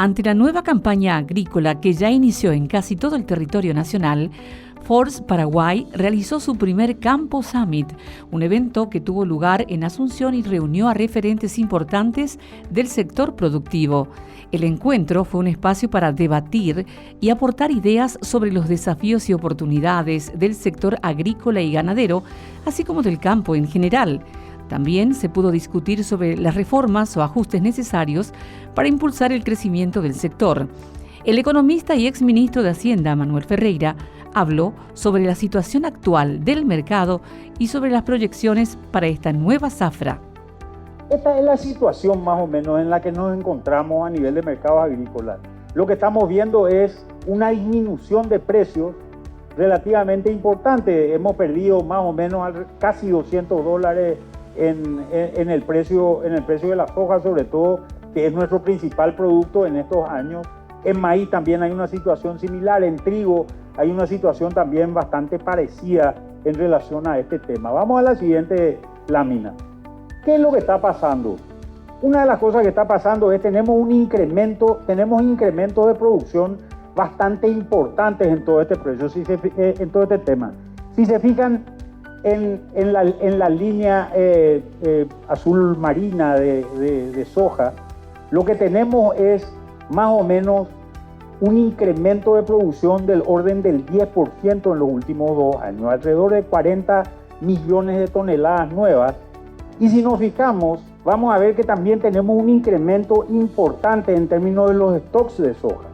Ante la nueva campaña agrícola que ya inició en casi todo el territorio nacional, Force Paraguay realizó su primer Campo Summit, un evento que tuvo lugar en Asunción y reunió a referentes importantes del sector productivo. El encuentro fue un espacio para debatir y aportar ideas sobre los desafíos y oportunidades del sector agrícola y ganadero, así como del campo en general. También se pudo discutir sobre las reformas o ajustes necesarios para impulsar el crecimiento del sector. El economista y exministro de Hacienda, Manuel Ferreira, habló sobre la situación actual del mercado y sobre las proyecciones para esta nueva zafra. Esta es la situación más o menos en la que nos encontramos a nivel de mercados agrícolas. Lo que estamos viendo es una disminución de precios relativamente importante. Hemos perdido más o menos casi $200 en el precio de la soja, sobre todo, que es nuestro principal producto en estos años. En maíz también hay una situación similar, en trigo hay una situación también bastante parecida en relación a este tema. Vamos a la siguiente lámina. ¿Qué es lo que está pasando? Una de las cosas que está pasando es que tenemos incrementos de producción bastante importantes en todo este precio, en todo este tema. Si se fijan en la línea azul marina de soja, lo que tenemos es más o menos un incremento de producción del orden del 10% en los últimos 2 años, alrededor de 40 millones de toneladas nuevas. Y si nos fijamos, vamos a ver que también tenemos un incremento importante en términos de los stocks de soja.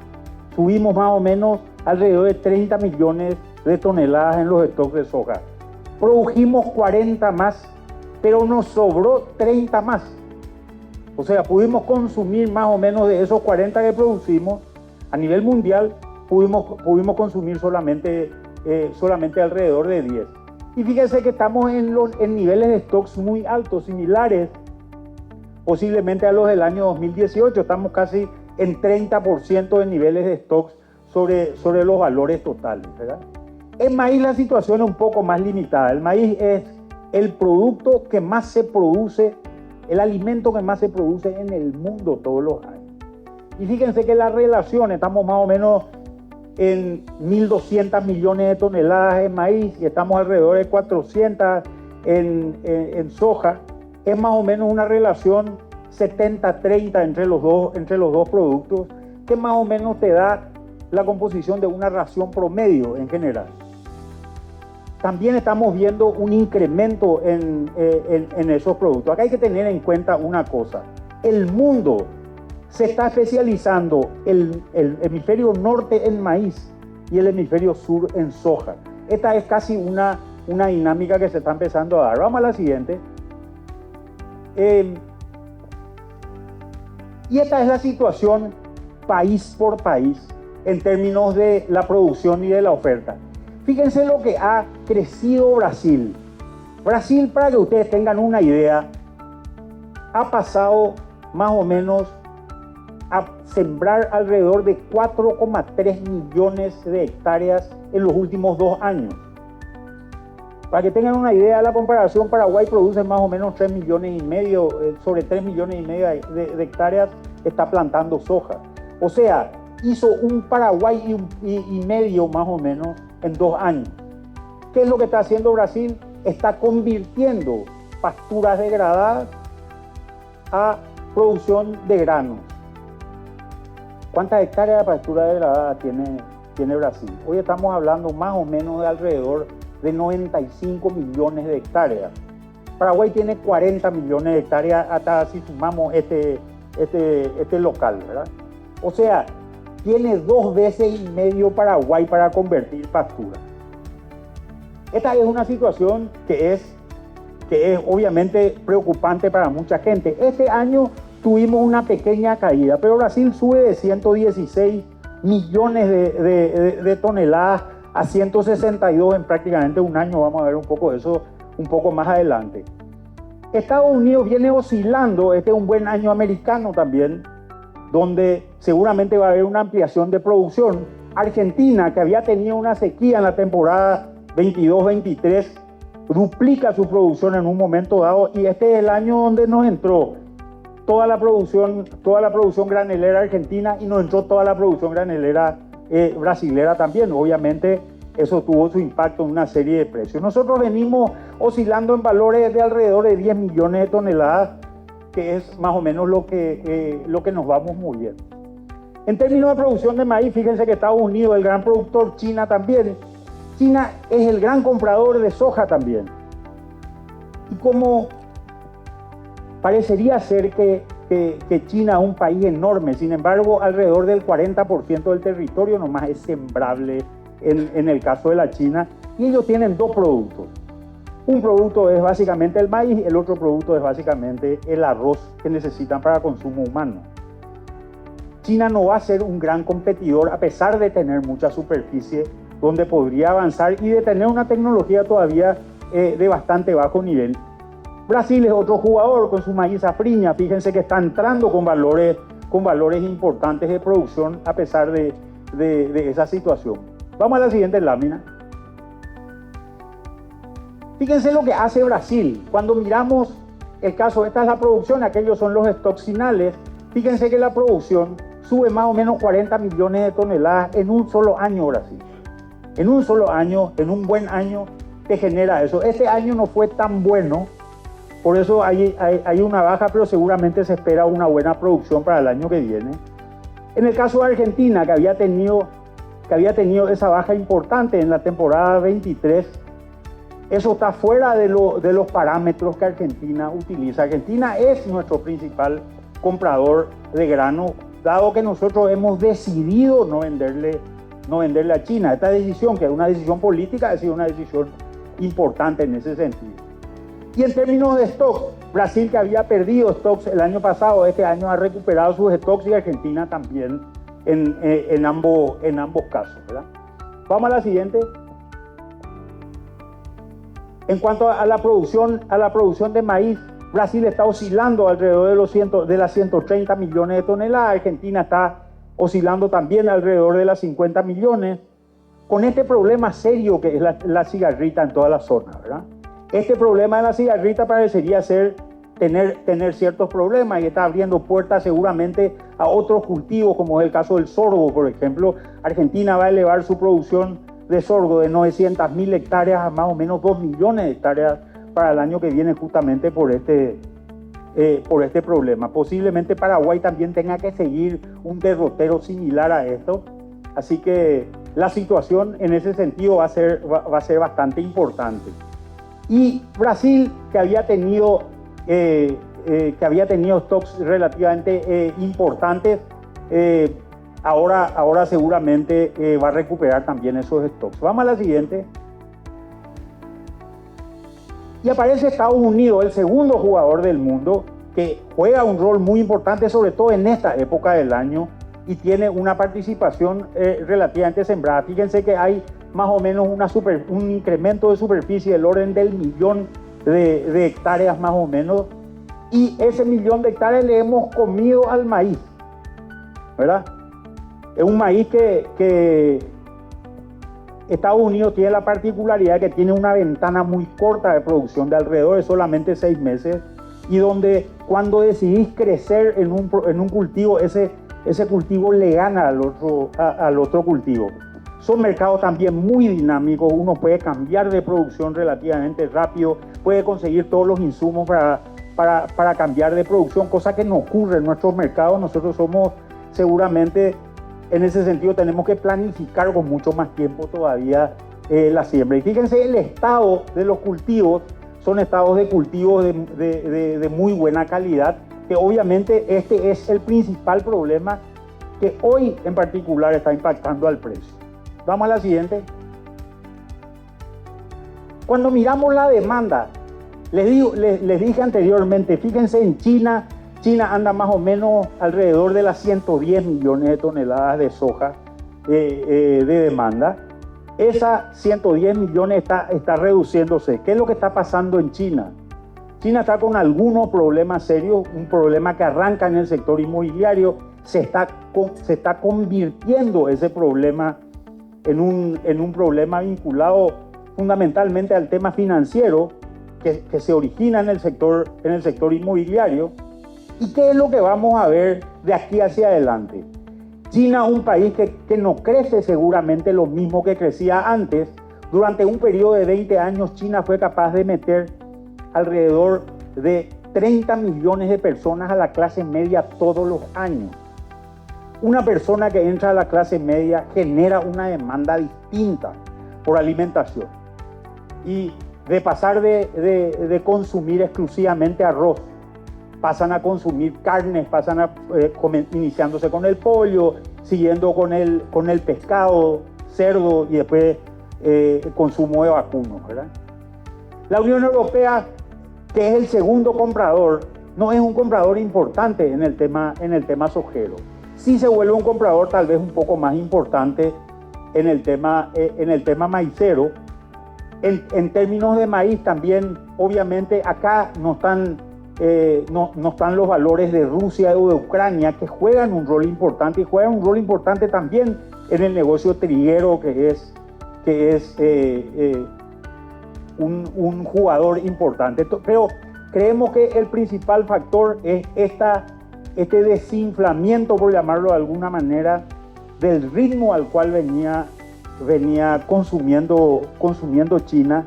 Subimos más o menos alrededor de 30 millones de toneladas en los stocks de soja. Produjimos 40 más, pero nos sobró 30 más. O sea, pudimos consumir más o menos de esos 40 que producimos. A nivel mundial pudimos consumir solamente alrededor de 10. Y fíjense que estamos en niveles de stocks muy altos, similares posiblemente a los del año 2018. Estamos casi en 30% de niveles de stocks sobre los valores totales, ¿verdad? En maíz la situación es un poco más limitada. El maíz es el producto que más se produce, el alimento que más se produce en el mundo todos los años. Y fíjense que la relación, estamos más o menos en 1.200 millones de toneladas en maíz y estamos alrededor de 400 en soja. Es más o menos una relación 70-30 entre los dos productos, que más o menos te da la composición de una ración promedio en general. También estamos viendo un incremento en esos productos. Acá hay que tener en cuenta una cosa. El mundo se está especializando, el hemisferio norte en maíz y el hemisferio sur en soja. Esta es casi una dinámica que se está empezando a dar. Vamos a la siguiente. Y esta es la situación país por país en términos de la producción y de la oferta. Fíjense lo que ha crecido Brasil. Brasil, para que ustedes tengan una idea, ha pasado más o menos a sembrar alrededor de 4,3 millones de hectáreas en los últimos 2 años. Para que tengan una idea de la comparación, Paraguay produce más o menos 3 millones y medio, sobre 3 millones y medio de hectáreas está plantando soja. O sea, hizo un Paraguay y medio más o menos en 2 años. ¿Qué es lo que está haciendo Brasil? Está convirtiendo pasturas degradadas a producción de granos. ¿Cuántas hectáreas de pastura degradada tiene Brasil? Hoy estamos hablando más o menos de alrededor de 95 millones de hectáreas. Paraguay tiene 40 millones de hectáreas hasta si sumamos este local, ¿verdad? O sea, tiene 2 veces y medio Paraguay para convertir pastura. Esta es una situación que es obviamente preocupante para mucha gente. Este año tuvimos una pequeña caída, pero Brasil sube de 116 millones de toneladas a 162 en prácticamente un año. Vamos a ver un poco eso un poco más adelante. Estados Unidos viene oscilando. Este es un buen año americano también, donde seguramente va a haber una ampliación de producción. Argentina, que había tenido una sequía en la temporada 22-23, duplica su producción en un momento dado, y este es el año donde nos entró toda la producción granelera argentina y nos entró toda la producción granelera brasilera también. Obviamente eso tuvo su impacto en una serie de precios. Nosotros venimos oscilando en valores de alrededor de 10 millones de toneladas, que es más o menos lo que nos vamos moviendo. En términos de producción de maíz, fíjense que Estados Unidos, el gran productor, China también. China es el gran comprador de soja también. Y como parecería ser que China es un país enorme, sin embargo, alrededor del 40% del territorio nomás es sembrable en el caso de la China, y ellos tienen dos productos. Un producto es básicamente el maíz, el otro producto es básicamente el arroz que necesitan para consumo humano. China no va a ser un gran competidor a pesar de tener mucha superficie donde podría avanzar y de tener una tecnología todavía de bastante bajo nivel. Brasil es otro jugador con su maíz safrinha. Fíjense que está entrando con valores importantes de producción a pesar de esa situación. Vamos a la siguiente lámina. Fíjense lo que hace Brasil. Cuando miramos el caso, esta es la producción, aquellos son los stocks finales. Fíjense que la producción sube más o menos 40 millones de toneladas en un solo año, Brasil. En un solo año, en un buen año, te genera eso. Este año no fue tan bueno, por eso hay una baja, pero seguramente se espera una buena producción para el año que viene. En el caso de Argentina, que había tenido esa baja importante en la temporada 23, eso está fuera de los parámetros que Argentina utiliza. Argentina es nuestro principal comprador de grano, dado que nosotros hemos decidido no venderle a China. Esta decisión, que es una decisión política, ha sido una decisión importante en ese sentido. Y en términos de stocks, Brasil, que había perdido stocks el año pasado, este año ha recuperado sus stocks, y Argentina también en ambos casos, ¿verdad? Vamos a la siguiente. En cuanto a la producción de maíz, Brasil está oscilando alrededor de las 130 millones de toneladas. Argentina está oscilando también alrededor de las 50 millones, con este problema serio que es la cigarrita en toda la zona, ¿verdad? Este problema de la cigarrita parecería ser tener ciertos problemas y está abriendo puertas seguramente a otros cultivos, como es el caso del sorgo, por ejemplo. Argentina va a elevar su producción de sorgo de 900.000 hectáreas a más o menos 2 millones de hectáreas para el año que viene, justamente por este problema. Posiblemente Paraguay también tenga que seguir un derrotero similar a esto, así que la situación en ese sentido va a ser bastante importante. Y Brasil, que había tenido stocks relativamente importantes, ahora seguramente va a recuperar también esos stocks. Vamos a la siguiente. Y aparece Estados Unidos, el segundo jugador del mundo, que juega un rol muy importante, sobre todo en esta época del año, y tiene una participación relativamente sembrada. Fíjense que hay más o menos un incremento de superficie del orden del 1.000.000 de hectáreas más o menos, y ese 1.000.000 de hectáreas le hemos comido al maíz, ¿verdad? Es un maíz que Estados Unidos tiene la particularidad que tiene una ventana muy corta de producción de alrededor de solamente 6 meses, y donde cuando decidís crecer en un cultivo, ese cultivo le gana al otro cultivo. Son mercados también muy dinámicos, uno puede cambiar de producción relativamente rápido, puede conseguir todos los insumos para cambiar de producción, cosa que no ocurre en nuestros mercados. Nosotros somos seguramente, en ese sentido, tenemos que planificar con mucho más tiempo todavía la siembra. Y fíjense, el estado de los cultivos son estados de cultivos de muy buena calidad, que obviamente este es el principal problema que hoy en particular está impactando al precio. Vamos a la siguiente. Cuando miramos la demanda, les dije anteriormente, fíjense en China anda más o menos alrededor de las 110 millones de toneladas de soja de demanda. Esas 110 millones está reduciéndose. ¿Qué es lo que está pasando en China? China está con algunos problemas serios, un problema que arranca en el sector inmobiliario, se está convirtiendo ese problema en un problema vinculado fundamentalmente al tema financiero que se origina en el sector inmobiliario. ¿Y qué es lo que vamos a ver de aquí hacia adelante? China es un país que no crece seguramente lo mismo que crecía antes. Durante un periodo de 20 años, China fue capaz de meter alrededor de 30 millones de personas a la clase media todos los años. Una persona que entra a la clase media genera una demanda distinta por alimentación. Y de pasar de consumir exclusivamente arroz, pasan a consumir carnes, pasan iniciándose con el pollo, siguiendo con el pescado, cerdo y después consumo de vacunos, ¿verdad? La Unión Europea, que es el segundo comprador, no es un comprador importante en el tema sojero. Sí se vuelve un comprador tal vez un poco más importante en el tema maicero. En términos de maíz también, obviamente, acá no están los valores de Rusia o de Ucrania, que juegan un rol importante y juegan un rol importante también en el negocio triguero, que es un jugador importante. Pero creemos que el principal factor es este desinflamiento, por llamarlo de alguna manera, del ritmo al cual venía consumiendo China.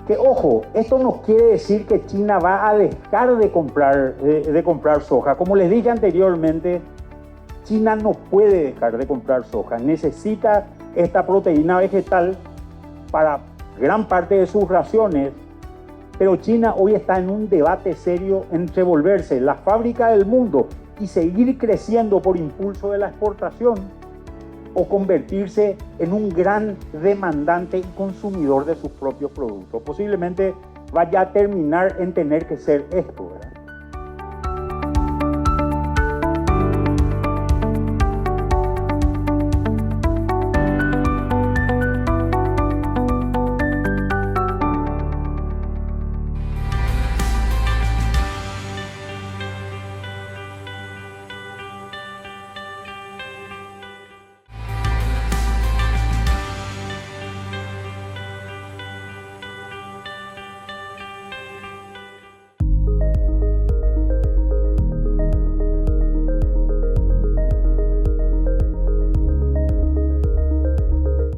Que ojo, esto no quiere decir que China va a dejar de comprar soja. Como les dije anteriormente, China no puede dejar de comprar soja. Necesita esta proteína vegetal para gran parte de sus raciones. Pero China hoy está en un debate serio entre volverse la fábrica del mundo y seguir creciendo por impulso de la exportación, o convertirse en un gran demandante y consumidor de sus propios productos. Posiblemente vaya a terminar en tener que ser esto, ¿verdad?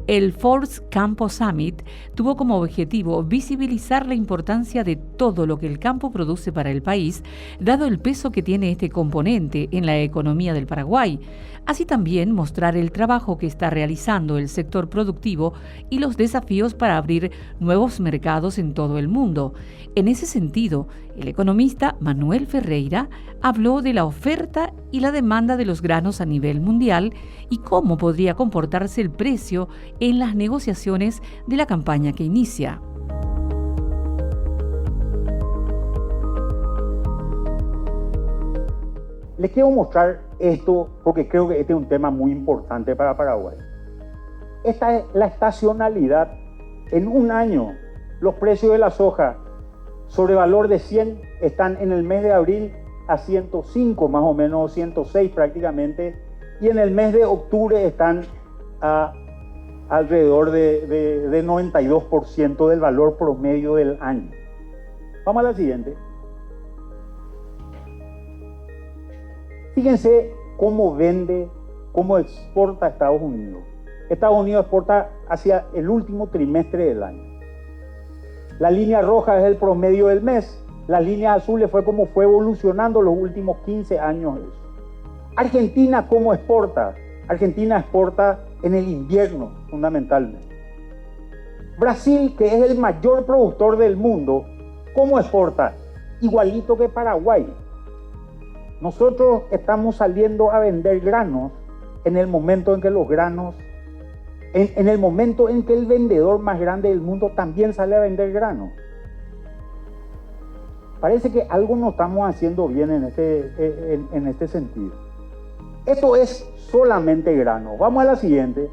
El Forbes Campo Summit tuvo como objetivo visibilizar la importancia de todo lo que el campo produce para el país, dado el peso que tiene este componente en la economía del Paraguay. Así también mostrar el trabajo que está realizando el sector productivo y los desafíos para abrir nuevos mercados en todo el mundo. En ese sentido, el economista Manuel Ferreira habló de la oferta y la demanda de los granos a nivel mundial y cómo podría comportarse el precio en las negociaciones de la campaña que inicia. Les quiero mostrar esto porque creo que este es un tema muy importante para Paraguay. Esta es la estacionalidad. En un año, los precios de la soja sobre valor de 100 están en el mes de abril a 105 más o menos, 106 prácticamente, y en el mes de octubre están a alrededor de 92% del valor promedio del año. Vamos a la siguiente. Fíjense cómo vende, cómo exporta Estados Unidos. Estados Unidos exporta hacia el último trimestre del año. La línea roja es el promedio del mes. Las líneas azules fue como fue evolucionando los últimos 15 años eso. Argentina, ¿cómo exporta? Argentina exporta en el invierno, fundamentalmente. Brasil, que es el mayor productor del mundo, ¿cómo exporta? Igualito que Paraguay. Nosotros estamos saliendo a vender granos en el momento en que los granos, en el momento en que el vendedor más grande del mundo también sale a vender granos. Parece que algo no estamos haciendo bien en este sentido. Esto es solamente grano. Vamos a la siguiente.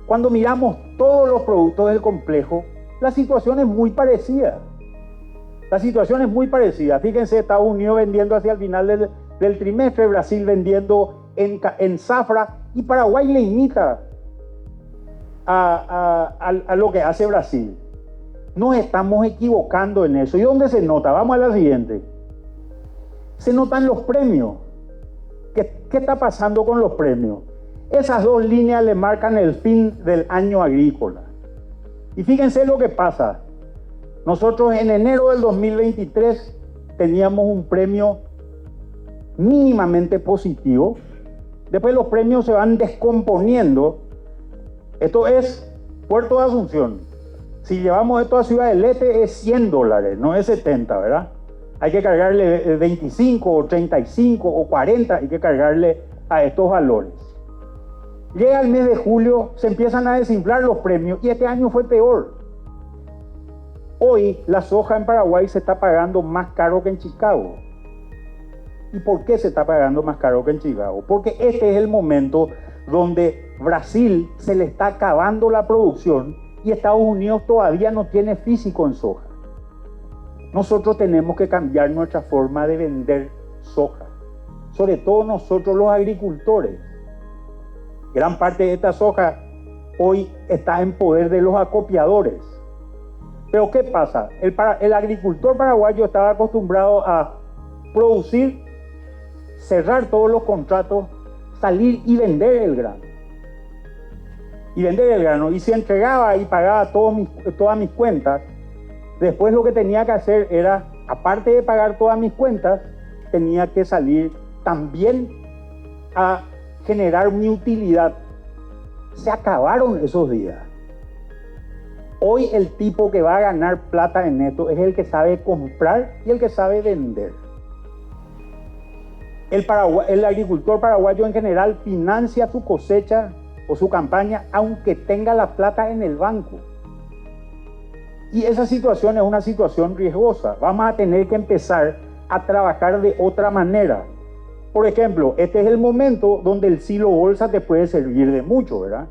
Cuando miramos todos los productos del complejo, la situación es muy parecida. La situación es muy parecida. Fíjense, Estados Unidos vendiendo hacia el final del trimestre, Brasil vendiendo en zafra, y Paraguay le imita a lo que hace Brasil. Nos estamos equivocando en eso. ¿Y dónde se nota? Vamos a la siguiente. Se notan los premios. ¿Qué está pasando con los premios? Esas dos líneas le marcan el fin del año agrícola. Y fíjense lo que pasa. Nosotros en enero del 2023 teníamos un premio mínimamente positivo. Después los premios se van descomponiendo. Esto es Puerto de Asunción. Si llevamos esto a Ciudad del Este es $100, no es 70, ¿verdad? Hay que cargarle 25 o 35 o 40, hay que cargarle a estos valores. Llega el mes de julio, se empiezan a desinflar los premios y este año fue peor. Hoy la soja en Paraguay se está pagando más caro que en Chicago. ¿Y por qué se está pagando más caro que en Chicago? Porque este es el momento donde Brasil se le está acabando la producción y Estados Unidos todavía no tiene físico en soja. Nosotros tenemos que cambiar nuestra forma de vender soja, sobre todo nosotros los agricultores. Gran parte de esta soja hoy está en poder de los acopiadores. Pero ¿qué pasa? El agricultor paraguayo estaba acostumbrado a producir, cerrar todos los contratos, salir y vender el grano. Y si entregaba y pagaba todas mis cuentas, después lo que tenía que hacer era, aparte de pagar todas mis cuentas, tenía que salir también a generar mi utilidad. Se acabaron esos días. Hoy el tipo que va a ganar plata en esto es el que sabe comprar y el que sabe vender. El agricultor paraguayo en general financia su cosecha o su campaña aunque tenga la plata en el banco. Y esa situación es una situación riesgosa. Vamos a tener que empezar a trabajar de otra manera. Por ejemplo, este es el momento donde el silo bolsa te puede servir de mucho, ¿verdad?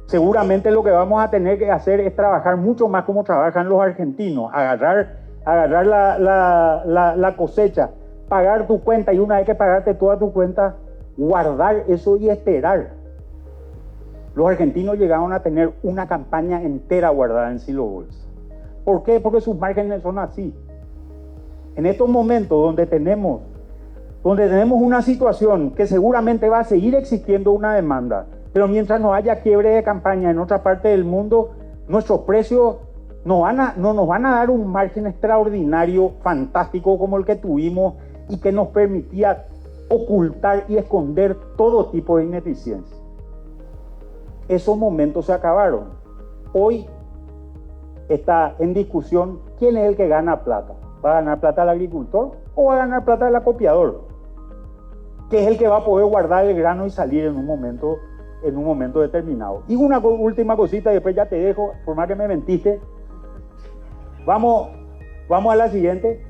Seguramente lo que vamos a tener que hacer es trabajar mucho más como trabajan los argentinos. Agarrar la cosecha, pagar tu cuenta y una vez que pagaste toda tu cuenta, guardar eso y esperar. Los argentinos llegaron a tener una campaña entera guardada en silo bolsa. ¿Por qué? Porque sus márgenes son así. En estos momentos donde tenemos una situación que seguramente va a seguir existiendo una demanda, pero mientras no haya quiebre de campaña en otra parte del mundo, nuestros precios no nos van a dar un margen extraordinario, fantástico como el que tuvimos y que nos permitía ocultar y esconder todo tipo de ineficiencia. Esos momentos se acabaron. Hoy está en discusión quién es el que gana plata. ¿Va a ganar plata el agricultor o va a ganar plata el acopiador? Que es el que va a poder guardar el grano y salir en un momento determinado. Y una última cosita y después ya te dejo, por más que me mentiste. Vamos a la siguiente.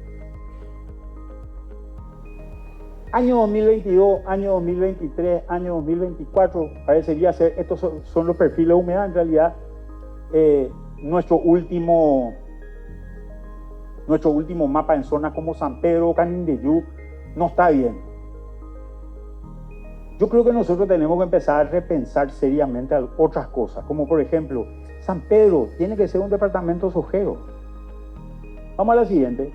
Año 2022, año 2023, año 2024, parecería ser, estos son los perfiles de humedad, en realidad nuestro último mapa en zonas como San Pedro, Canindeyú, no está bien. Yo creo que nosotros tenemos que empezar a repensar seriamente otras cosas, como por ejemplo, San Pedro tiene que ser un departamento sojero. Vamos a la siguiente.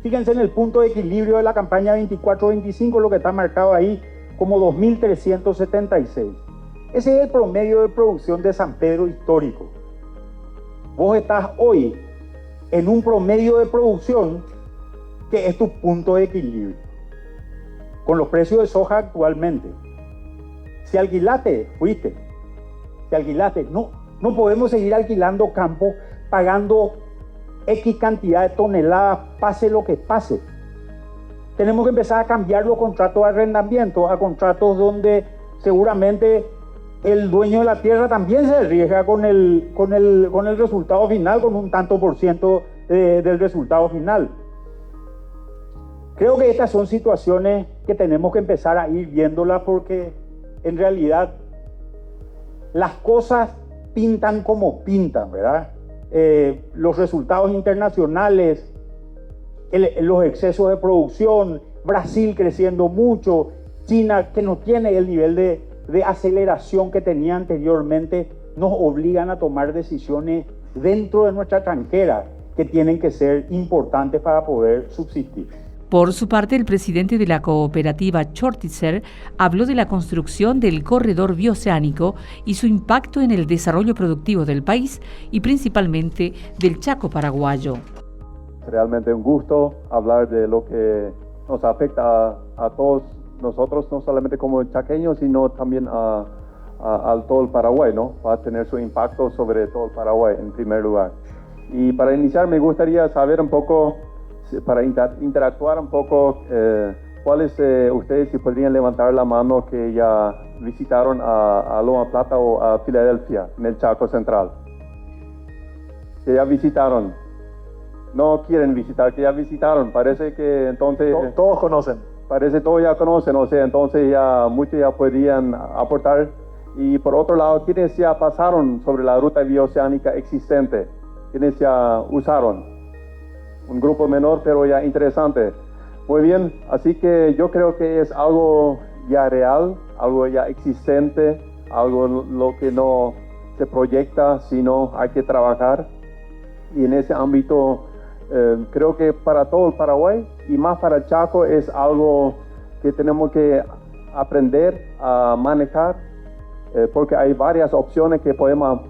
Fíjense en el punto de equilibrio de la campaña 24-25, lo que está marcado ahí como 2.376. Ese es el promedio de producción de San Pedro histórico. Vos estás hoy en un promedio de producción que es tu punto de equilibrio, con los precios de soja actualmente. Si alquilaste, fuiste. Si alquilaste, no podemos seguir alquilando campo pagando X cantidad de toneladas, pase lo que pase. Tenemos que empezar a cambiar los contratos de arrendamiento a contratos donde seguramente el dueño de la tierra también se arriesga con el resultado final, con un tanto por ciento del resultado final. Creo que estas son situaciones que tenemos que empezar a ir viéndolas porque en realidad las cosas pintan como pintan, ¿verdad? Los resultados internacionales, los excesos de producción, Brasil creciendo mucho, China que no tiene el nivel de aceleración que tenía anteriormente, nos obligan a tomar decisiones dentro de nuestra tranquera que tienen que ser importantes para poder subsistir. Por su parte, el presidente de la cooperativa Chortitzer habló de la construcción del corredor bioceánico y su impacto en el desarrollo productivo del país y principalmente del Chaco paraguayo. Realmente un gusto hablar de lo que nos afecta a todos nosotros, no solamente como chaqueños, sino también al todo el Paraguay, ¿no? Va a tener su impacto sobre todo el Paraguay en primer lugar. Y para iniciar me gustaría saber un poco, para interactuar un poco, cuáles ustedes, si podrían levantar la mano, que ya visitaron a Loma Plata o a Filadelfia, en el Chaco Central. Que ya visitaron. No quieren visitar, que ya visitaron. Parece que entonces... Todos conocen. Parece todos ya conocen, o sea, entonces ya muchos ya podrían aportar. Y por otro lado, ¿quiénes ya pasaron sobre la ruta bioceánica existente? ¿Quiénes ya usaron? Un grupo menor, pero ya interesante. Muy bien, así que yo creo que es algo ya real, algo ya existente, algo lo que no se proyecta, sino hay que trabajar. Y en ese ámbito, creo que para todo el Paraguay y más para Chaco es algo que tenemos que aprender a manejar, porque hay varias opciones que podríamos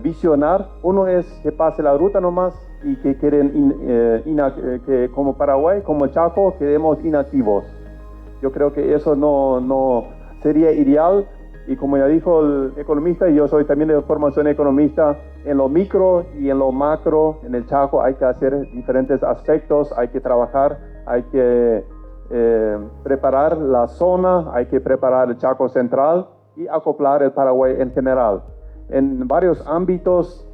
visionar. Uno es que pase la ruta nomás y que queden que como Paraguay, como Chaco, quedemos inactivos. Yo creo que eso no sería ideal. Y como ya dijo el economista, y yo soy también de formación economista, en lo micro y en lo macro, en el Chaco hay que hacer diferentes aspectos, hay que trabajar, hay que preparar la zona, hay que preparar el Chaco Central y acoplar el Paraguay en general. En varios ámbitos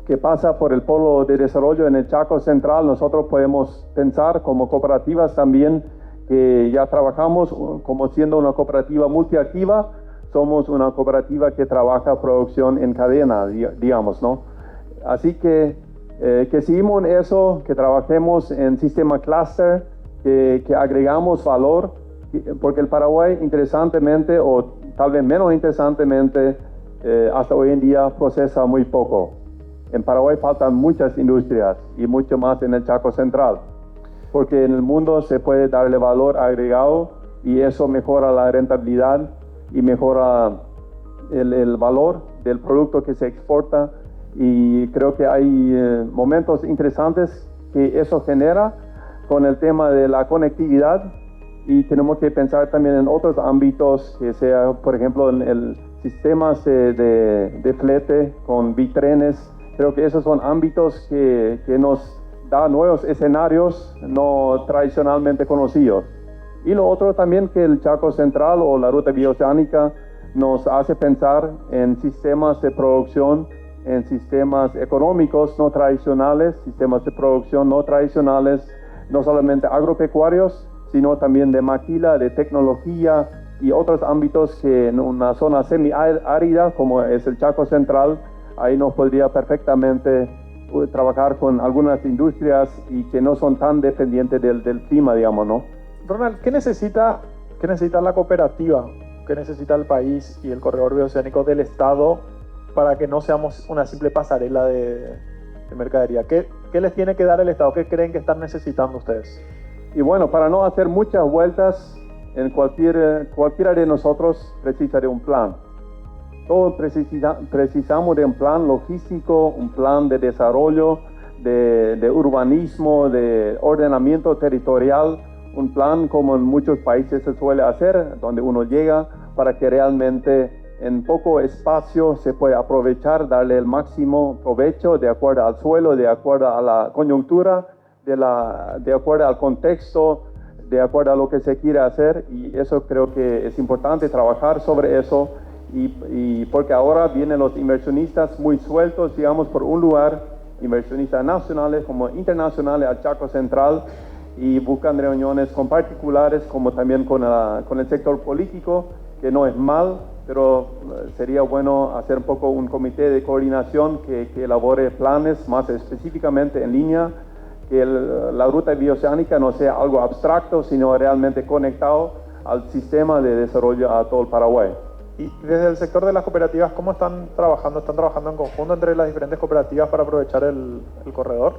que pasa por el polo de desarrollo en el Chaco Central, nosotros podemos pensar como cooperativas también que ya trabajamos como siendo una cooperativa multiactiva. Somos una cooperativa que trabaja producción en cadena, digamos, ¿no? Así que seguimos en eso, que trabajemos en sistema cluster, que agregamos valor, porque el Paraguay, interesantemente, o tal vez menos interesantemente, hasta hoy en día procesa muy poco. En Paraguay faltan muchas industrias y mucho más en el Chaco Central, porque en el mundo se puede darle valor agregado y eso mejora la rentabilidad y mejora el valor del producto que se exporta, y creo que hay momentos interesantes que eso genera con el tema de la conectividad, y tenemos que pensar también en otros ámbitos, que sea por ejemplo en el sistemas de flete con bitrenes. Creo que esos son ámbitos que nos da nuevos escenarios no tradicionalmente conocidos. Y lo otro también, que el Chaco Central o la ruta bioceánica nos hace pensar en sistemas de producción, en sistemas económicos no tradicionales, sistemas de producción no tradicionales, no solamente agropecuarios, sino también de maquila, de tecnología y otros ámbitos que en una zona semi-árida como es el Chaco Central, ahí nos podría perfectamente trabajar con algunas industrias y que no son tan dependientes del clima, digamos, ¿no? Ronald, ¿qué necesita la cooperativa? ¿Qué necesita el país y el corredor bioceánico del Estado para que no seamos una simple pasarela de mercadería? ¿Qué les tiene que dar el Estado? ¿Qué creen que están necesitando ustedes? Y bueno, para no hacer muchas vueltas, en cualquiera de nosotros precisa de un plan. Todos precisamos de un plan logístico, un plan de desarrollo, de urbanismo, de ordenamiento territorial, un plan como en muchos países se suele hacer, donde uno llega para que realmente en poco espacio se pueda aprovechar, darle el máximo provecho de acuerdo al suelo, de acuerdo a la coyuntura, de acuerdo al contexto, de acuerdo a lo que se quiere hacer, y eso creo que es importante trabajar sobre eso, y porque ahora vienen los inversionistas muy sueltos, digamos, por un lugar, inversionistas nacionales como internacionales al Chaco Central, y buscan reuniones con particulares como también con el sector político, que no es mal, pero sería bueno hacer un poco un comité de coordinación que elabore planes más específicamente en línea, que la ruta bioceánica no sea algo abstracto, sino realmente conectado al sistema de desarrollo a todo el Paraguay. Y desde el sector de las cooperativas, ¿cómo están trabajando? ¿Están trabajando en conjunto entre las diferentes cooperativas para aprovechar el corredor?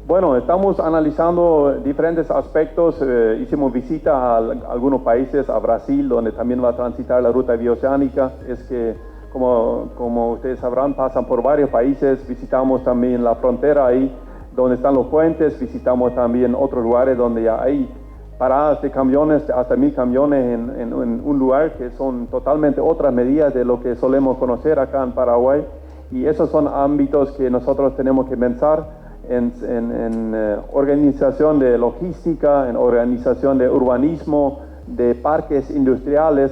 Bueno, estamos analizando diferentes aspectos. Hicimos visita a algunos países, a Brasil, donde también va a transitar la ruta bioceánica. Es que, como ustedes sabrán, pasan por varios países. Visitamos también la frontera ahí, donde están los puentes. Visitamos también otros lugares donde ya hay paradas de camiones, hasta 1000 camiones en un lugar, que son totalmente otras medidas de lo que solemos conocer acá en Paraguay. Y esos son ámbitos que nosotros tenemos que pensar en organización de logística, en organización de urbanismo, de parques industriales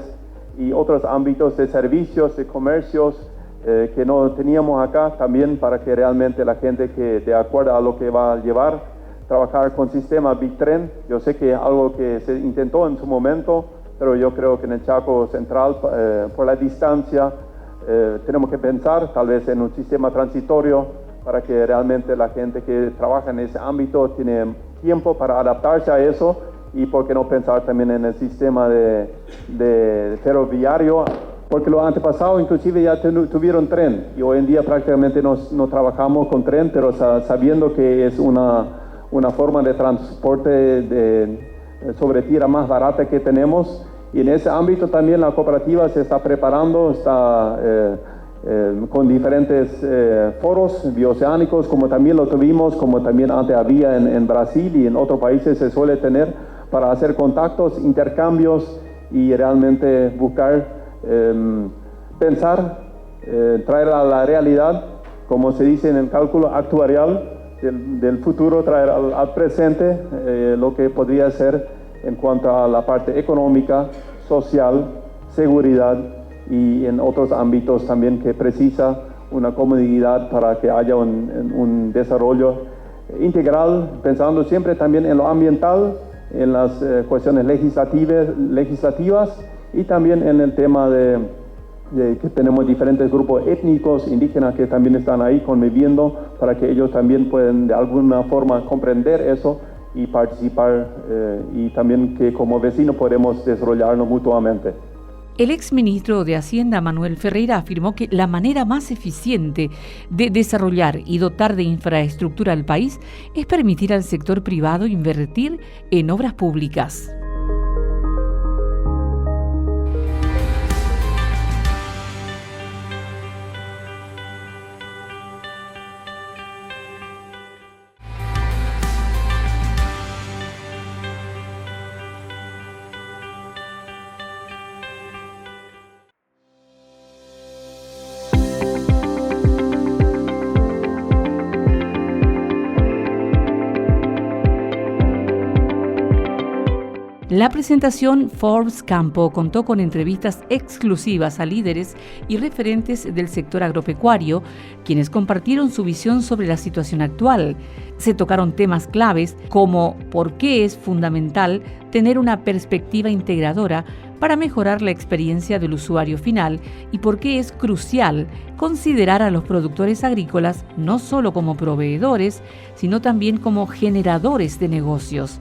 y otros ámbitos de servicios, de comercios que no teníamos acá, también para que realmente la gente que de acuerdo a lo que va a llevar, trabajar con sistema Big Tren. Yo sé que es algo que se intentó en su momento, pero yo creo que en el Chaco Central, por la distancia, tenemos que pensar tal vez en un sistema transitorio para que realmente la gente que trabaja en ese ámbito tiene tiempo para adaptarse a eso, y por qué no pensar también en el sistema de ferroviario, porque los antepasados inclusive ya tuvieron tren y hoy en día prácticamente no trabajamos con tren, pero sabiendo que es una forma de transporte sobre tierra más barata que tenemos, y en ese ámbito también la cooperativa se está preparando, está con diferentes foros bioceánicos, como también lo tuvimos, como también antes había en Brasil y en otros países se suele tener, para hacer contactos, intercambios y realmente buscar pensar, traer a la realidad, como se dice en el cálculo actuarial del futuro, traer al presente lo que podría ser en cuanto a la parte económica, social, seguridad, y en otros ámbitos también que precisa una comunidad para que haya un desarrollo integral, pensando siempre también en lo ambiental, en las cuestiones legislativas y también en el tema de que tenemos diferentes grupos étnicos, indígenas, que también están ahí conviviendo, para que ellos también puedan de alguna forma comprender eso y participar, y también que como vecinos podemos desarrollarnos mutuamente. El exministro de Hacienda, Manuel Ferreira, afirmó que la manera más eficiente de desarrollar y dotar de infraestructura al país es permitir al sector privado invertir en obras públicas. La presentación Forbes Campo contó con entrevistas exclusivas a líderes y referentes del sector agropecuario, quienes compartieron su visión sobre la situación actual. Se tocaron temas claves como por qué es fundamental tener una perspectiva integradora para mejorar la experiencia del usuario final y por qué es crucial considerar a los productores agrícolas no solo como proveedores, sino también como generadores de negocios.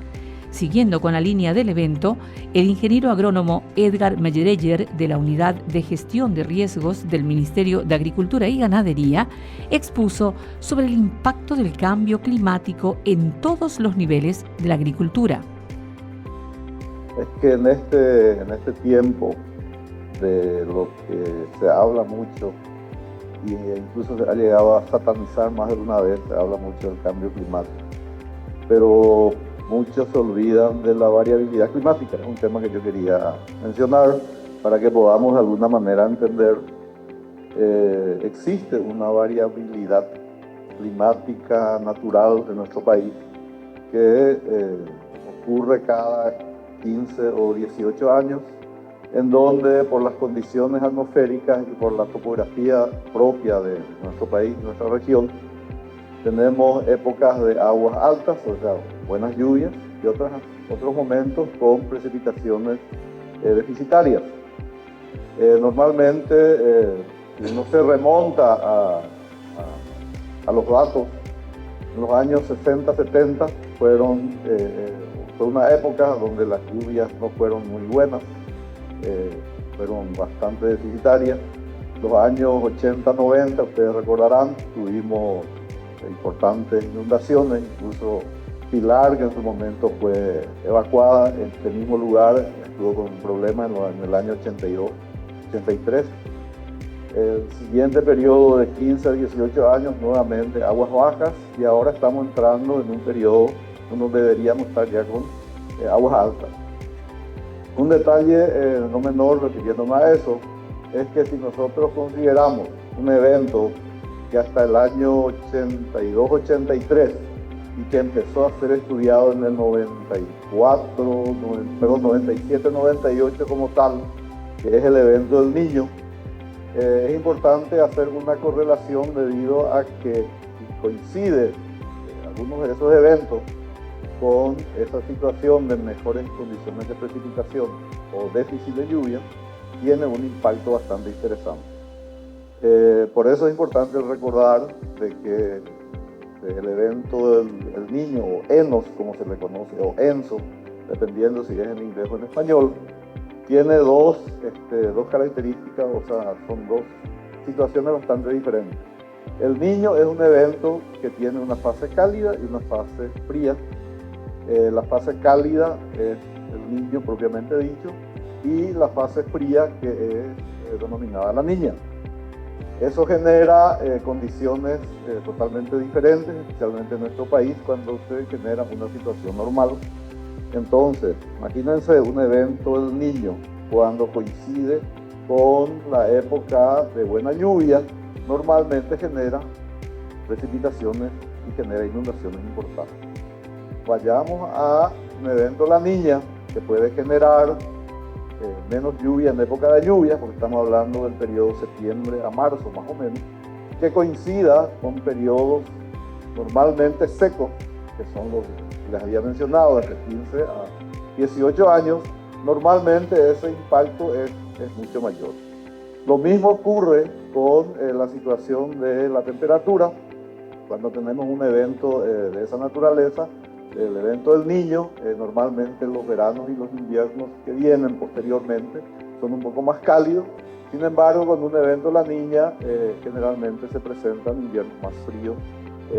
Siguiendo con la línea del evento, el ingeniero agrónomo Edgar Mellereyer, de la Unidad de Gestión de Riesgos del Ministerio de Agricultura y Ganadería, expuso sobre el impacto del cambio climático en todos los niveles de la agricultura. Es que en este tiempo de lo que se habla mucho, y incluso se ha llegado a satanizar más de una vez, se habla mucho del cambio climático, pero muchos se olvidan de la variabilidad climática. Es un tema que yo quería mencionar para que podamos de alguna manera entender. Existe una variabilidad climática natural en nuestro país que ocurre cada 15 o 18 años, en donde por las condiciones atmosféricas y por la topografía propia de nuestro país, nuestra región, tenemos épocas de aguas altas, o sea, buenas lluvias, y otros momentos con precipitaciones deficitarias. Normalmente, si uno se remonta a los datos, en los años 60-70 fue una época donde las lluvias no fueron muy buenas, fueron bastante deficitarias. Los años 80-90, ustedes recordarán, tuvimos importantes inundaciones, incluso Pilar, que en su momento fue evacuada en este mismo lugar, estuvo con un problema en el año 82, 83. El siguiente periodo de 15 a 18 años, nuevamente aguas bajas, y ahora estamos entrando en un periodo donde deberíamos estar ya con aguas altas. Un detalle no menor, refiriéndome a eso, es que si nosotros consideramos un evento que hasta el año 82-83 y que empezó a ser estudiado en el 97-98 como tal, que es el evento del Niño, es importante hacer una correlación debido a que coincide algunos de esos eventos con esa situación de mejores condiciones de precipitación o déficit de lluvia, tiene un impacto bastante interesante. Por eso es importante recordar de que el evento del Niño, o ENOS como se le conoce, o ENSO, dependiendo si es en inglés o en español, tiene dos características, o sea, son dos situaciones bastante diferentes. El Niño es un evento que tiene una fase cálida y una fase fría. La fase cálida es el Niño propiamente dicho, y la fase fría que es denominada la Niña. Eso genera condiciones totalmente diferentes, especialmente en nuestro país, cuando se genera una situación normal. Entonces, imagínense un evento del Niño cuando coincide con la época de buena lluvia, normalmente genera precipitaciones y genera inundaciones importantes. Vayamos a un evento La Niña, que puede generar menos lluvia en época de lluvia, porque estamos hablando del periodo septiembre a marzo más o menos, que coincida con periodos normalmente secos, que son los que les había mencionado, de 15 a 18 años, normalmente ese impacto es mucho mayor. Lo mismo ocurre con la situación de la temperatura. Cuando tenemos un evento de esa naturaleza, el evento del Niño, normalmente los veranos y los inviernos que vienen posteriormente son un poco más cálidos. Sin embargo, con un evento La Niña, generalmente se presentan inviernos más fríos,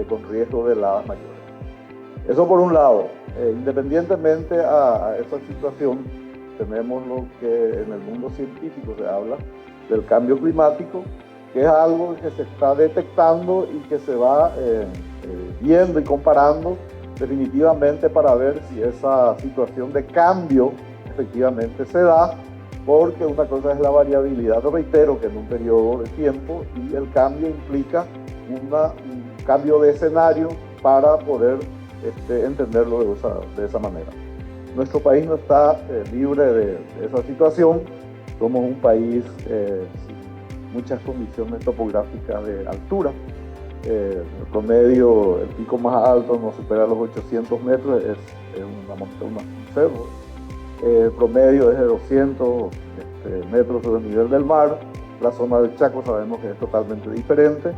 con riesgo de heladas mayores. Eso por un lado. Independientemente a esa situación, tenemos lo que en el mundo científico se habla del cambio climático, que es algo que se está detectando y que se va viendo y comparando definitivamente para ver si esa situación de cambio efectivamente se da, porque una cosa es la variabilidad, reitero, que en un periodo de tiempo, y el cambio implica un cambio de escenario para poder entenderlo de esa manera. Nuestro país no está libre de esa situación. Somos un país sin muchas condiciones topográficas de altura. El promedio, el pico más alto no supera los 800 metros, es una montaña, un cerro. El promedio es de 200 metros sobre el nivel del mar. La zona del Chaco sabemos que es totalmente diferente.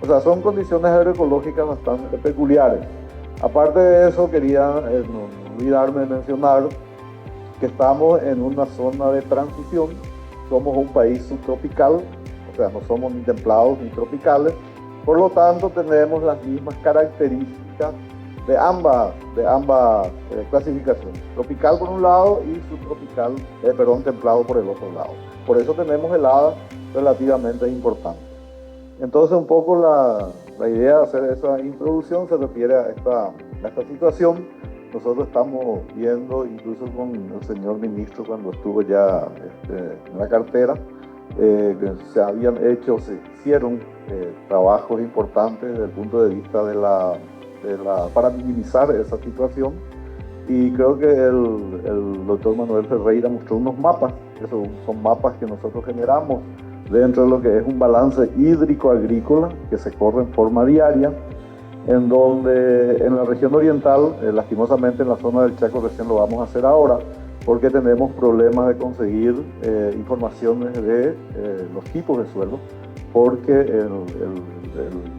O sea, son condiciones agroecológicas bastante peculiares. Aparte de eso, quería no olvidarme de mencionar que estamos en una zona de transición. Somos un país subtropical, o sea, no somos ni templados ni tropicales. Por lo tanto, tenemos las mismas características de ambas clasificaciones. Tropical por un lado y subtropical, templado por el otro lado. Por eso tenemos heladas relativamente importantes. Entonces, un poco la idea de hacer esa introducción se refiere a esta situación. Nosotros estamos viendo, incluso con el señor ministro cuando estuvo ya en la cartera, que se hicieron trabajos importantes desde el punto de vista para minimizar esa situación, y creo que el doctor Manuel Ferreira mostró unos mapas, que son mapas que nosotros generamos dentro de lo que es un balance hídrico agrícola que se corre en forma diaria, en donde en la región oriental, lastimosamente en la zona del Chaco recién lo vamos a hacer ahora, porque tenemos problemas de conseguir informaciones de los tipos de suelo, porque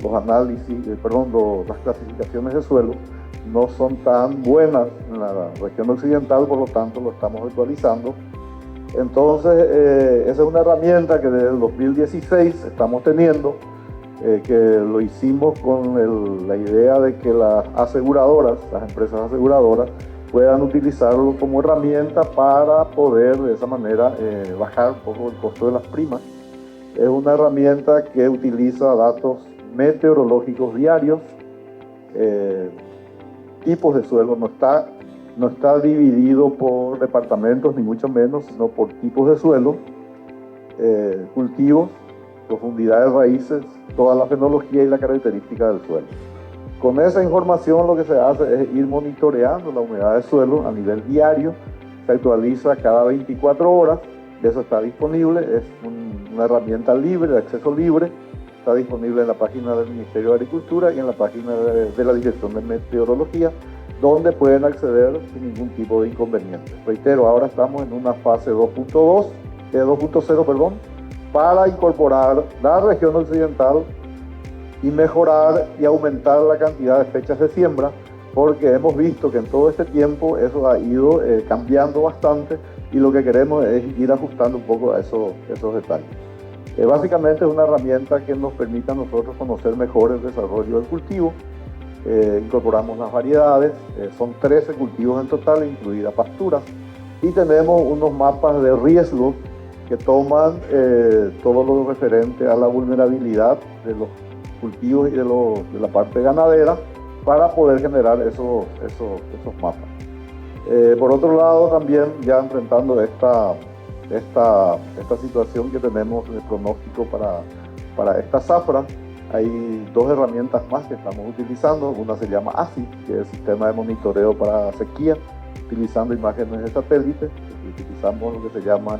los análisis, las clasificaciones de suelo no son tan buenas en la región occidental, por lo tanto lo estamos actualizando. Entonces, esa es una herramienta que desde el 2016 estamos teniendo, que lo hicimos con la idea de que las aseguradoras, las empresas aseguradoras, puedan utilizarlo como herramienta para poder de esa manera bajar un poco el costo de las primas. Es una herramienta que utiliza datos meteorológicos diarios, tipos de suelo, no está dividido por departamentos ni mucho menos, sino por tipos de suelo, cultivos, profundidad de raíces, toda la fenología y la característica del suelo. Con esa información lo que se hace es ir monitoreando la humedad del suelo a nivel diario, se actualiza cada 24 horas, eso está disponible, es una herramienta libre, de acceso libre, está disponible en la página del Ministerio de Agricultura y en la página de la Dirección de Meteorología, donde pueden acceder sin ningún tipo de inconveniente. Reitero, ahora estamos en una fase 2.0, perdón, para incorporar la región occidental y mejorar y aumentar la cantidad de fechas de siembra, porque hemos visto que en todo este tiempo eso ha ido cambiando bastante y lo que queremos es ir ajustando un poco a esos detalles. Básicamente es una herramienta que nos permite a nosotros conocer mejor el desarrollo del cultivo. Incorporamos las variedades, son 13 cultivos en total, incluida pasturas, y tenemos unos mapas de riesgo que toman todo lo referente a la vulnerabilidad de los cultivos y de la parte ganadera para poder generar esos mapas. Por otro lado, también ya enfrentando esta situación que tenemos de pronóstico para esta zafra, hay dos herramientas más que estamos utilizando. Una se llama ASI, que es el Sistema de Monitoreo para Sequía, utilizando imágenes de satélite. Utilizamos lo que se llama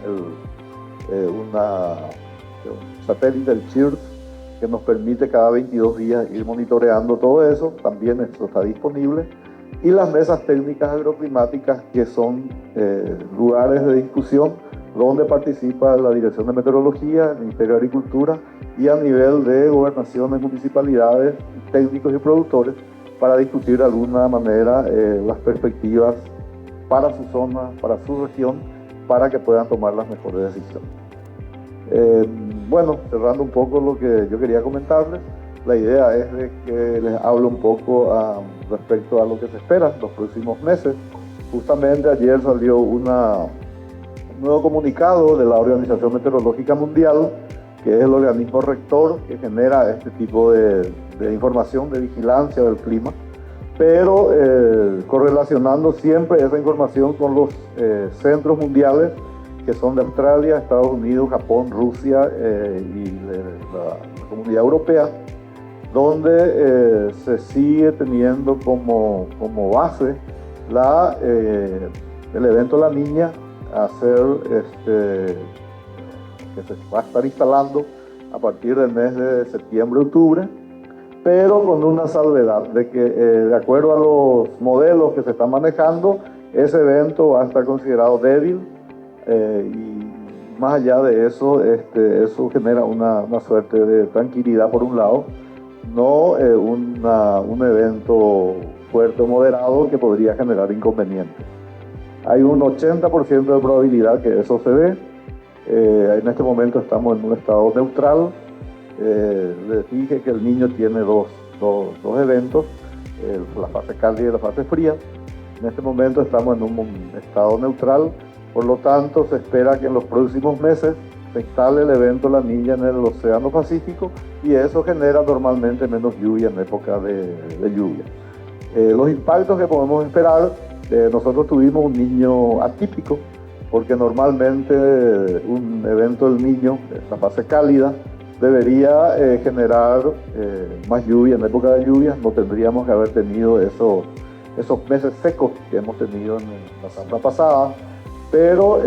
un satélite, el CHIRS, que nos permite cada 22 días ir monitoreando todo eso. También esto está disponible. Y las mesas técnicas agroclimáticas, que son lugares de discusión donde participa la Dirección de Meteorología, el Ministerio de Agricultura y a nivel de gobernaciones, municipalidades, técnicos y productores para discutir de alguna manera las perspectivas para su zona, para su región, para que puedan tomar las mejores decisiones. Bueno, cerrando un poco lo que yo quería comentarles, la idea es de que les hable un poco respecto a lo que se espera los próximos meses. Justamente ayer salió un nuevo comunicado de la Organización Meteorológica Mundial, que es el organismo rector que genera este tipo de información de vigilancia del clima, pero correlacionando siempre esa información con los centros mundiales que son de Australia, Estados Unidos, Japón, Rusia y la Comunidad Europea, donde se sigue teniendo como base el evento La Niña que se va a estar instalando a partir del mes de septiembre-octubre, pero con una salvedad de que de acuerdo a los modelos que se están manejando, ese evento va a estar considerado débil y más allá de eso, eso genera una suerte de tranquilidad por un lado, no un evento fuerte o moderado que podría generar inconvenientes. Hay un 80% de probabilidad que eso se dé. En este momento estamos en un estado neutral. Les dije que el Niño tiene dos eventos, la fase cálida y la fase fría. En este momento estamos en un estado neutral, por lo tanto se espera que en los próximos meses se instale el evento La Niña en el Océano Pacífico y eso genera normalmente menos lluvia en época de lluvia. Los impactos que podemos esperar, nosotros tuvimos un Niño atípico, porque normalmente un evento del Niño, la fase cálida, debería generar más lluvia en época de lluvia. No tendríamos que haber tenido esos meses secos que hemos tenido en la zafra pasada, pero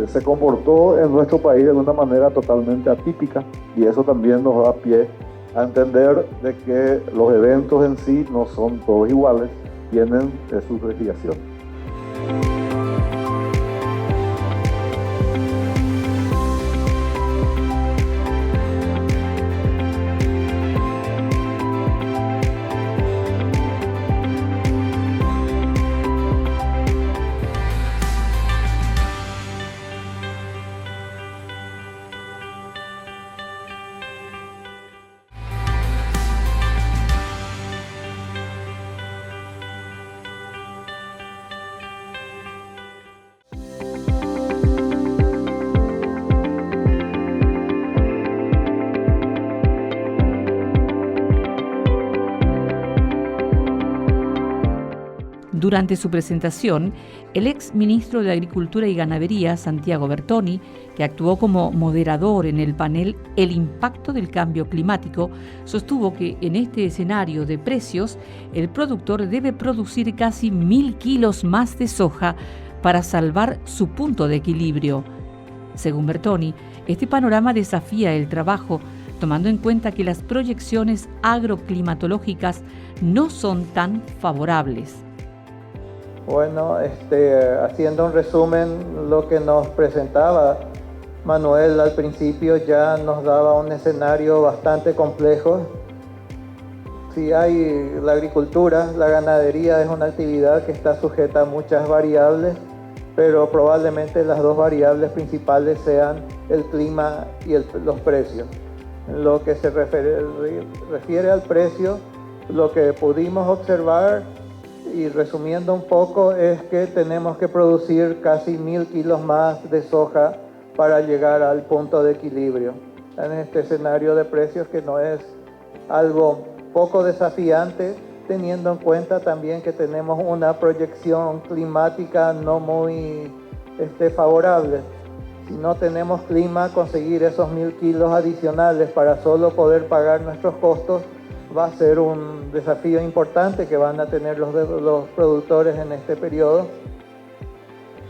se comportó en nuestro país de una manera totalmente atípica y eso también nos da pie a entender de que los eventos en sí no son todos iguales, tienen sus desviaciones. Durante su presentación, el ex ministro de Agricultura y Ganadería, Santiago Bertoni, que actuó como moderador en el panel El impacto del cambio climático, sostuvo que en este escenario de precios, el productor debe producir casi 1.000 kilos más de soja para salvar su punto de equilibrio. Según Bertoni, este panorama desafía el trabajo, tomando en cuenta que las proyecciones agroclimatológicas no son tan favorables. Bueno, haciendo un resumen, lo que nos presentaba Manuel al principio ya nos daba un escenario bastante complejo. Si hay la agricultura, la ganadería es una actividad que está sujeta a muchas variables, pero probablemente las dos variables principales sean el clima y los precios. En lo que se refiere al precio, lo que pudimos observar, y resumiendo un poco, es que tenemos que producir casi 1.000 kilos más de soja para llegar al punto de equilibrio. En este escenario de precios, que no es algo poco desafiante, teniendo en cuenta también que tenemos una proyección climática no muy favorable. Si no tenemos clima, conseguir esos 1.000 kilos adicionales para solo poder pagar nuestros costos va a ser un desafío importante que van a tener los productores en este periodo.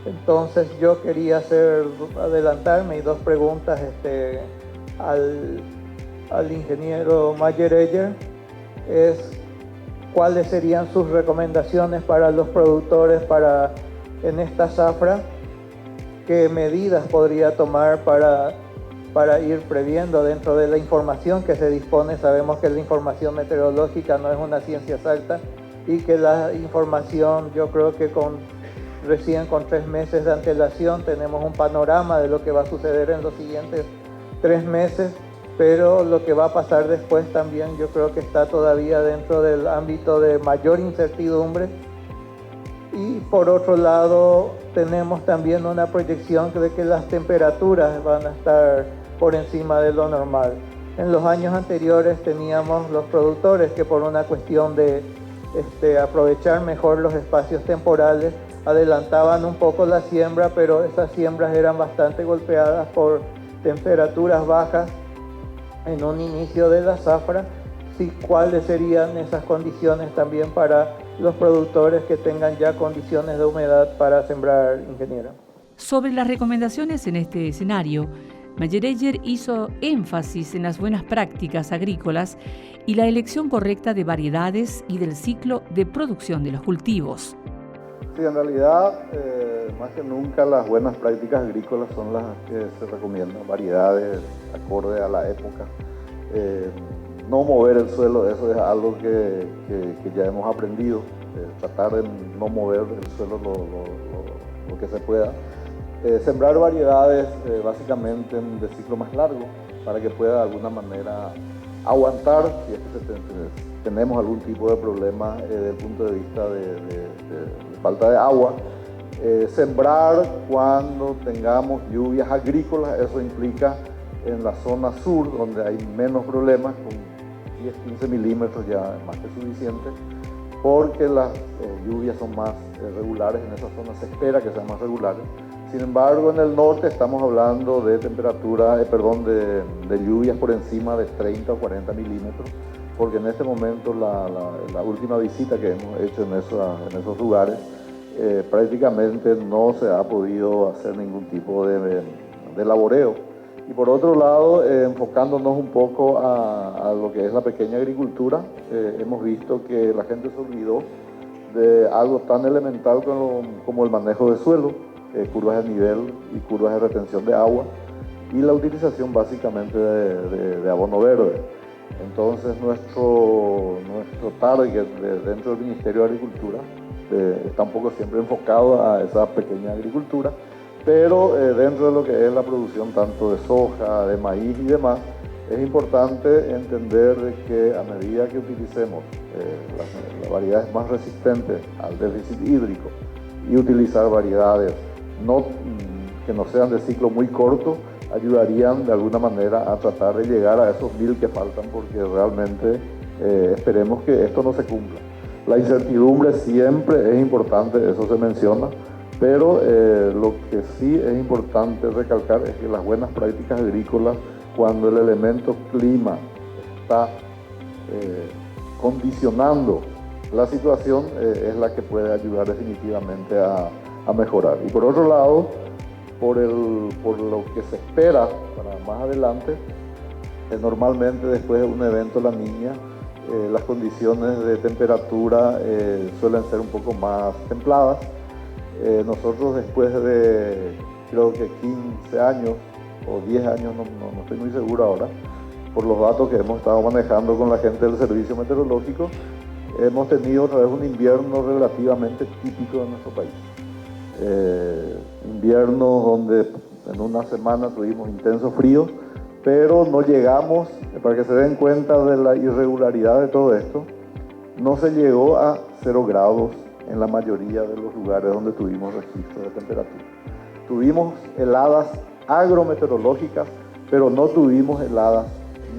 Entonces yo quería adelantarme y dos preguntas al ingeniero Mayer-Eger. ¿Cuáles serían sus recomendaciones para los productores en esta zafra? ¿Qué medidas podría tomar para ir previendo dentro de la información que se dispone? Sabemos que la información meteorológica no es una ciencia exacta y que la información, yo creo que recién con 3 meses de antelación tenemos un panorama de lo que va a suceder en los siguientes 3 meses, pero lo que va a pasar después también yo creo que está todavía dentro del ámbito de mayor incertidumbre. Y por otro lado, tenemos también una proyección de que las temperaturas van a estar por encima de lo normal. En los años anteriores teníamos los productores que por una cuestión de aprovechar mejor los espacios temporales, adelantaban un poco la siembra, pero esas siembras eran bastante golpeadas por temperaturas bajas en un inicio de la zafra. Sí, ¿cuáles serían esas condiciones también para los productores que tengan ya condiciones de humedad para sembrar, ingeniero? Sobre las recomendaciones en este escenario, Mayer-Eger hizo énfasis en las buenas prácticas agrícolas y la elección correcta de variedades y del ciclo de producción de los cultivos. Sí, en realidad, más que nunca las buenas prácticas agrícolas son las que se recomiendan, variedades acorde a la época. No mover el suelo, eso es algo que ya hemos aprendido, tratar de no mover el suelo lo que se pueda. Sembrar variedades básicamente de ciclo más largo para que pueda de alguna manera aguantar si es que tenemos algún tipo de problema desde el punto de vista de falta de agua. Sembrar cuando tengamos lluvias agrícolas, eso implica en la zona sur donde hay menos problemas, con 10-15 milímetros ya es más que suficiente, porque las lluvias son más regulares, en esa zona se espera que sean más regulares. Sin embargo, en el norte estamos hablando de temperatura, de lluvias por encima de 30 o 40 milímetros, porque en este momento la última visita que hemos hecho en esos lugares, prácticamente no se ha podido hacer ningún tipo de laboreo. Y por otro lado, enfocándonos un poco a lo que es la pequeña agricultura, hemos visto que la gente se olvidó de algo tan elemental como el manejo de suelo, curvas de nivel y curvas de retención de agua, y la utilización básicamente de abono verde. Entonces nuestro target dentro del Ministerio de Agricultura está un poco siempre enfocado a esa pequeña agricultura, pero dentro de lo que es la producción tanto de soja, de maíz y demás, es importante entender de que a medida que utilicemos las variedades más resistentes al déficit hídrico y utilizar variedades que no sean de ciclo muy corto, ayudarían de alguna manera a tratar de llegar a esos 1.000 que faltan, porque realmente esperemos que esto no se cumpla. La incertidumbre siempre es importante, eso se menciona, pero lo que sí es importante recalcar es que las buenas prácticas agrícolas, cuando el elemento clima está condicionando la situación, es la que puede ayudar definitivamente a mejorar. Y por otro lado, por lo que se espera para más adelante, normalmente después de un evento La Niña, las condiciones de temperatura suelen ser un poco más templadas. Nosotros después de creo que 15 años o 10 años, no estoy muy seguro ahora, por los datos que hemos estado manejando con la gente del servicio meteorológico, hemos tenido otra vez un invierno relativamente típico de nuestro país. Inviernos donde en una semana tuvimos intenso frío, pero no llegamos, para que se den cuenta de la irregularidad de todo esto, no se llegó a 0 grados en la mayoría de los lugares donde tuvimos registro de temperatura. Tuvimos heladas agrometeorológicas, pero no tuvimos heladas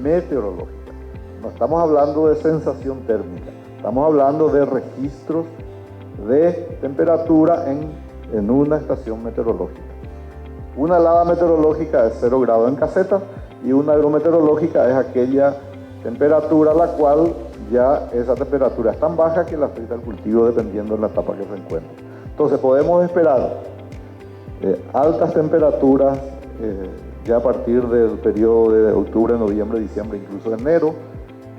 meteorológicas. No estamos hablando de sensación térmica, estamos hablando de registros de temperatura en una estación meteorológica. Una helada meteorológica es 0 grados en caseta y una agrometeorológica es aquella temperatura la cual ya esa temperatura es tan baja que la afecta al cultivo dependiendo de la etapa que se encuentre. Entonces podemos esperar altas temperaturas ya a partir del periodo de octubre, noviembre, diciembre, incluso enero,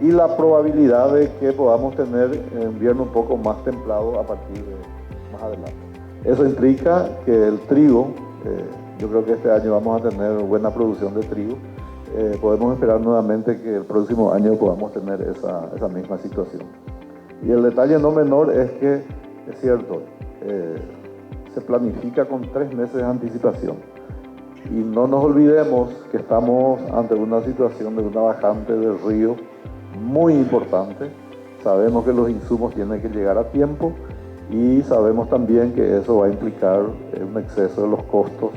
y la probabilidad de que podamos tener invierno un poco más templado a partir de más adelante. Eso implica que el trigo, yo creo que este año vamos a tener buena producción de trigo. Podemos esperar nuevamente que el próximo año podamos tener esa misma situación. Y el detalle no menor es que, es cierto, se planifica con 3 meses de anticipación. Y no nos olvidemos que estamos ante una situación de una bajante del río muy importante. Sabemos que los insumos tienen que llegar a tiempo y sabemos también que eso va a implicar un exceso de los costos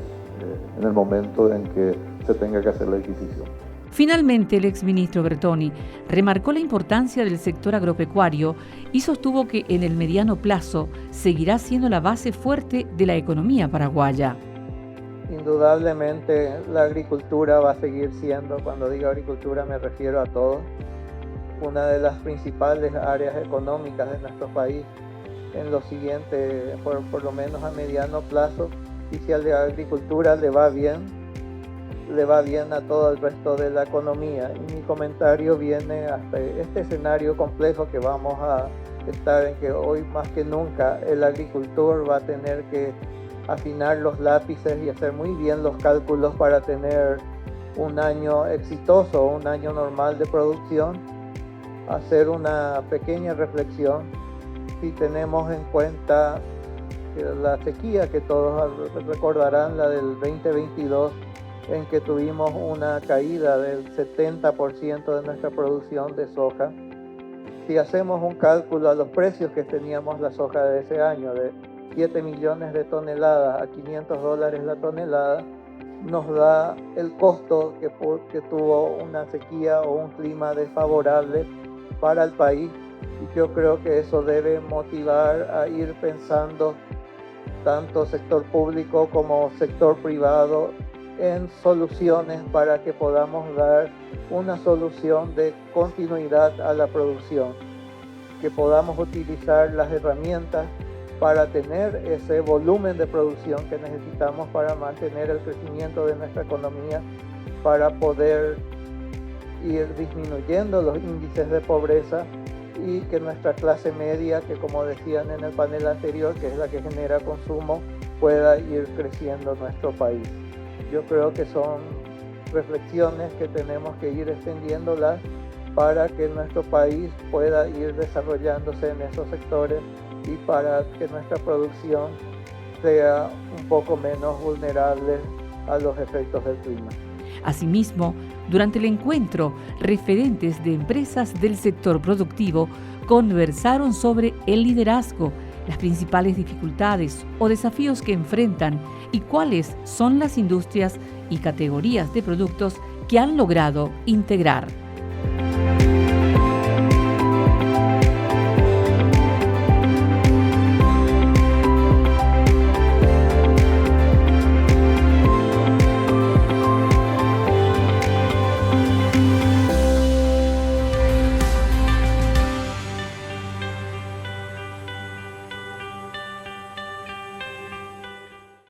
en el momento en que se tenga que hacer la adquisición. Finalmente, el exministro Bertoni remarcó la importancia del sector agropecuario y sostuvo que en el mediano plazo seguirá siendo la base fuerte de la economía paraguaya. Indudablemente la agricultura va a seguir siendo, cuando digo agricultura me refiero a todo, una de las principales áreas económicas de nuestro país en lo siguiente, por lo menos a mediano plazo. Y si a la agricultura le va bien a todo el resto de la economía. Y mi comentario viene hasta este escenario complejo que vamos a estar en, que hoy más que nunca el agricultor va a tener que afinar los lápices y hacer muy bien los cálculos para tener un año exitoso, un año normal de producción. Hacer una pequeña reflexión, si tenemos en cuenta la sequía que todos recordarán, la del 2022, en que tuvimos una caída del 70% de nuestra producción de soja. Si hacemos un cálculo a los precios que teníamos la soja de ese año, de 7 millones de toneladas a $500 la tonelada, nos da el costo que tuvo una sequía o un clima desfavorable para el país. Y yo creo que eso debe motivar a ir pensando tanto sector público como sector privado en soluciones para que podamos dar una solución de continuidad a la producción, que podamos utilizar las herramientas para tener ese volumen de producción que necesitamos para mantener el crecimiento de nuestra economía, para poder ir disminuyendo los índices de pobreza y que nuestra clase media, que como decían en el panel anterior, que es la que genera consumo, pueda ir creciendo en nuestro país. Yo creo que son reflexiones que tenemos que ir extendiéndolas para que nuestro país pueda ir desarrollándose en esos sectores y para que nuestra producción sea un poco menos vulnerable a los efectos del clima. Asimismo, durante el encuentro, referentes de empresas del sector productivo conversaron sobre el liderazgo, las principales dificultades o desafíos que enfrentan y cuáles son las industrias y categorías de productos que han logrado integrar.